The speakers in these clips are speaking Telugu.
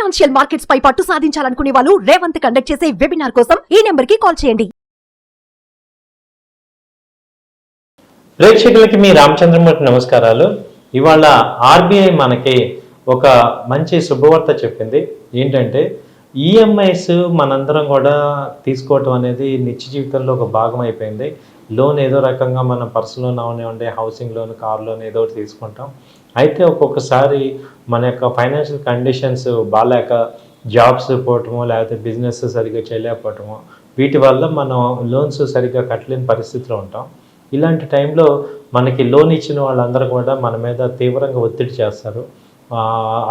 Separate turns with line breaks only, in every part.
ఫైనాన్షియల్ మార్కెట్స్ పై పట్టు సాధించాలనుకునే వాళ్ళు రేవంత్ కండక్ట్ చేసే వెబినార్ కోసం ఈ నెంబర్ కి కాల్ చేయండి.
ప్రేక్షకులకి మీ రామచంద్రమూర్తి నమస్కారాలు. ఇవాళ ఆర్బీఐ మనకి ఒక మంచి శుభవార్త చెప్పింది. ఏంటంటే ఈఎంఐస్ మనందరం కూడా తీసుకోవటం అనేది నిత్య జీవితంలో ఒక భాగం అయిపోయింది. లోన్ ఏదో రకంగా మనం పర్సనల్ లోన్ అవనివ్వండి, హౌసింగ్ లోన్, కార్ లోన్ ఏదో ఒకటి తీసుకుంటాం. అయితే ఒక్కొక్కసారి మన యొక్క ఫైనాన్షియల్ కండిషన్స్ బాగాలేక జాబ్స్ పోవటమో లేకపోతే బిజినెస్ సరిగ్గా చేయలేకపోవటమో వీటి వల్ల మనం లోన్స్ సరిగ్గా కట్టలేని పరిస్థితిలో ఉంటాం. ఇలాంటి టైంలో మనకి లోన్ ఇచ్చిన వాళ్ళందరూ కూడా మన మీద తీవ్రంగా ఒత్తిడి చేస్తారు.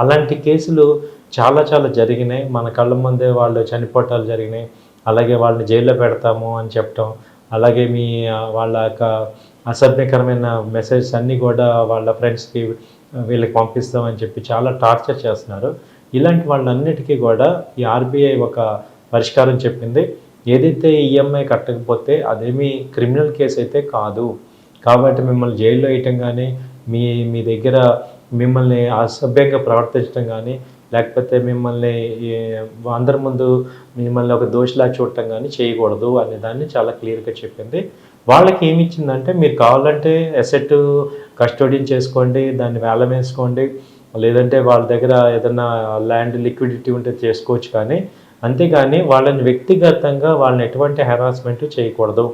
అలాంటి కేసులు చాలా చాలా జరిగినాయి. మన కళ్ళ ముందే వాళ్ళు చనిపోవటాలు జరిగినాయి. అలాగే వాళ్ళని జైల్లో పెడతాము అని చెప్పటం, అలాగే వాళ్ళ యొక్క అసభ్యకరమైన మెసేజెస్ అన్నీ కూడా వాళ్ళ ఫ్రెండ్స్కి వీళ్ళకి పంపిస్తామని చెప్పి చాలా టార్చర్ చేస్తున్నారు. ఇలాంటి వాళ్ళన్నిటికీ కూడా ఈ ఆర్బీఐ ఒక పరిష్కారం చెప్పింది. ఏదైతే ఈఎంఐ కట్టకపోతే అదేమీ క్రిమినల్ కేసు అయితే కాదు. కాబట్టి మిమ్మల్ని జైల్లో వేయటం కానీ, మీ దగ్గర మిమ్మల్ని అసభ్యంగా ప్రవర్తించడం కానీ, లేకపోతే మిమ్మల్ని అందరి ముందు మిమ్మల్ని ఒక దోషిలా చూడటం కానీ చేయకూడదు అనే దాన్ని చాలా క్లియర్గా చెప్పింది. వాళ్ళకి ఏమి ఇచ్చిందంటే, మీరు కావాలంటే అసెట్ కస్టోడియన్ చేసుకోండి, దాన్ని వేలం వేసుకోండి, లేదంటే వాళ్ళ దగ్గర ఏదైనా ల్యాండ్ లిక్విడిటీ ఉంటే చేసుకోవచ్చు, కానీ అంతేగాని వాళ్ళని వ్యక్తిగతంగా వాళ్ళని ఎటువంటి హెరాస్మెంట్ చేయకూడదు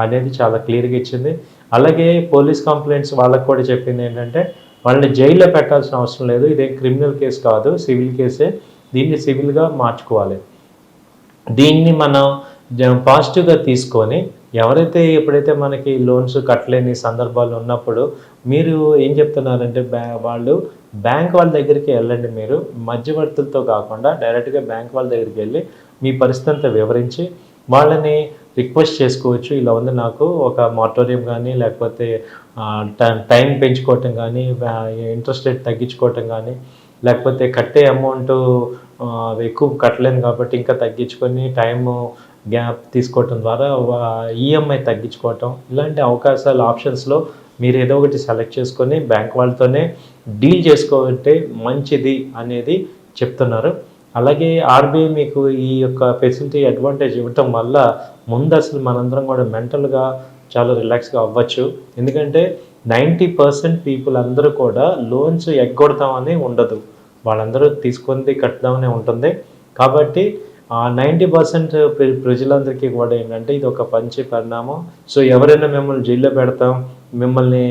అనేది చాలా క్లియర్గా ఇచ్చింది. అలాగే పోలీస్ కంప్లైంట్స్ వాళ్ళకు కూడా చెప్పింది ఏంటంటే, వాళ్ళని జైల్లో పెట్టాల్సిన అవసరం లేదు. ఇదేం క్రిమినల్ కేసు కాదు, సివిల్ కేసే. దీన్ని సివిల్గా మార్చుకోవాలి. దీన్ని మనం పాజిటివ్గా తీసుకొని ఎవరైతే ఎప్పుడైతే మనకి లోన్స్ కట్టలేని సందర్భాలు ఉన్నప్పుడు మీరు ఏం చెప్తున్నారంటే, వాళ్ళు బ్యాంక్ వాళ్ళ దగ్గరికి వెళ్ళండి. మీరు మధ్యవర్తులతో కాకుండా డైరెక్ట్గా బ్యాంక్ వాళ్ళ దగ్గరికి వెళ్ళి మీ పరిస్థితి అంతా వివరించి వాళ్ళని రిక్వెస్ట్ చేసుకోవచ్చు. ఇలా ఉంది, నాకు ఒక మారటోరియం కానీ, లేకపోతే టైం పెంచుకోవటం కానీ, ఇంట్రెస్ట్ రేట్ తగ్గించుకోవటం కానీ, లేకపోతే కట్టే అమౌంట్ ఎక్కువ కట్టలేను కాబట్టి ఇంకా తగ్గించుకొని టైము గ్యాప్ తీసుకోవటం ద్వారా ఈఎంఐ తగ్గించుకోవటం, ఇలాంటి అవకాశాలు ఆప్షన్స్లో మీరు ఏదో ఒకటి సెలెక్ట్ చేసుకొని బ్యాంక్ వాళ్ళతోనే డీల్ చేసుకోవాలంటే మంచిది అనేది చెప్తున్నారు. అలాగే ఆర్బీఐ మీకు ఈ యొక్క ఫెసిలిటీ అడ్వాంటేజ్ ఇవ్వటం వల్ల ముందు అసలు మనందరం కూడా మెంటల్గా చాలా రిలాక్స్గా అవ్వచ్చు. ఎందుకంటే 90% పీపుల్ అందరూ కూడా లోన్స్ ఎగ్గొడతామని ఉండదు, వాళ్ళందరూ తీసుకొని కట్టదామనే ఉంటుంది. కాబట్టి 90% ప్రజలందరికీ కూడా ఏంటంటే ఇది ఒక మంచి పరిణామం. సో ఎవరైనా మిమ్మల్ని జైల్లో పెడతాం, మిమ్మల్ని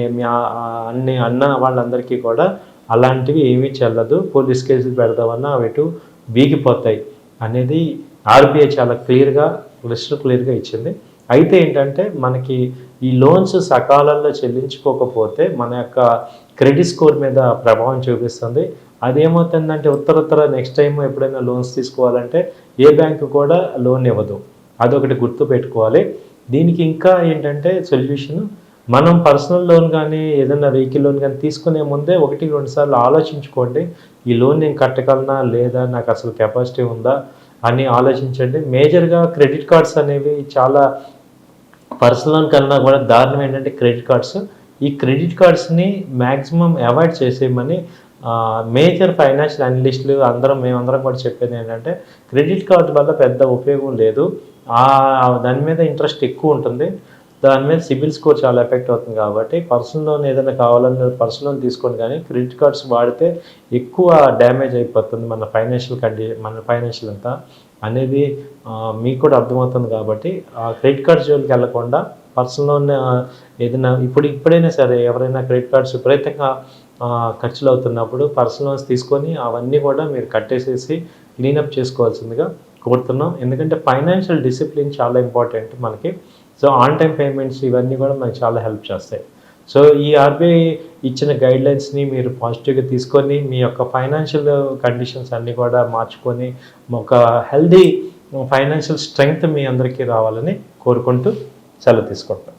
అన్న వాళ్ళందరికీ కూడా అలాంటివి ఏమీ చెల్లదు. పోలీస్ కేసులు పెడదామన్నా అవిటు వీగిపోతాయి అనేది ఆర్బీఐ చాలా క్లియర్గా ఇచ్చింది. అయితే ఏంటంటే, మనకి ఈ లోన్స్ సకాలంలో చెల్లించుకోకపోతే మన యొక్క క్రెడిట్ స్కోర్ మీద ప్రభావం చూపిస్తుంది. అదేమవుతుందంటే ఉత్తర నెక్స్ట్ టైం ఎప్పుడైనా లోన్స్ తీసుకోవాలంటే ఏ బ్యాంకు కూడా లోన్ ఇవ్వదు. అదొకటి గుర్తు పెట్టుకోవాలి. దీనికి ఇంకా ఏంటంటే సొల్యూషన్, మనం పర్సనల్ లోన్ కానీ ఏదైనా వెహికల్ లోన్ కానీ తీసుకునే ముందే 1-2 సార్లు ఆలోచించుకోండి. ఈ లోన్ నేను కట్టగలనా లేదా, నాకు అసలు కెపాసిటీ ఉందా అని ఆలోచించండి. మేజర్గా క్రెడిట్ కార్డ్స్ అనేవి చాలా పర్సనల్ లోన్ కన్నా కూడా దారుణం ఏంటంటే క్రెడిట్ కార్డ్స్. ఈ క్రెడిట్ కార్డ్స్ని మ్యాక్సిమం అవాయిడ్ చేసేయమని మేజర్ ఫైనాన్షియల్ అనలిస్టులు మేమందరం కూడా చెప్పేది ఏంటంటే, క్రెడిట్ కార్డు వల్ల పెద్ద ఉపయోగం లేదు. దాని మీద ఇంట్రెస్ట్ ఎక్కువ ఉంటుంది, దాని మీద సిబిల్ స్కోర్ చాలా ఎఫెక్ట్ అవుతుంది. కాబట్టి పర్సనల్ లోన్ ఏదైనా కావాలన్నా పర్సనల్ లోన్ తీసుకోండి, కానీ క్రెడిట్ కార్డ్స్ వాడితే ఎక్కువ డ్యామేజ్ అయిపోతుంది మన ఫైనాన్షియల్ అంతా అనేది మీకు కూడా అర్థమవుతుంది. కాబట్టి క్రెడిట్ కార్డ్స్ జోలికి వెళ్ళకుండా పర్సనల్ లోన్ ఏదైనా ఇప్పుడైనా సరే ఎవరైనా క్రెడిట్ కార్డ్స్ విపరీతంగా ఖర్చులు అవుతున్నప్పుడు పర్సనల్ లోన్స్ తీసుకొని అవన్నీ కూడా మీరు కట్టేసేసి క్లీనప్ చేసుకోవాల్సిందిగా కోరుతున్నాం. ఎందుకంటే ఫైనాన్షియల్ డిసిప్లిన్ చాలా ఇంపార్టెంట్ మనకి. సో ఆన్ టైం పేమెంట్స్ ఇవన్నీ కూడా మనకి చాలా హెల్ప్ చేస్తాయి. సో ఈ ఆర్బీఐ ఇచ్చిన గైడ్లైన్స్ని మీరు పాజిటివ్గా తీసుకొని మీ యొక్క ఫైనాన్షియల్ కండిషన్స్ అన్నీ కూడా మార్చుకొని ఒక హెల్దీ ఫైనాన్షియల్ స్ట్రెంగ్త్ మీ అందరికీ రావాలని కోరుకుంటూ సెలవు తీసుకుంటాం.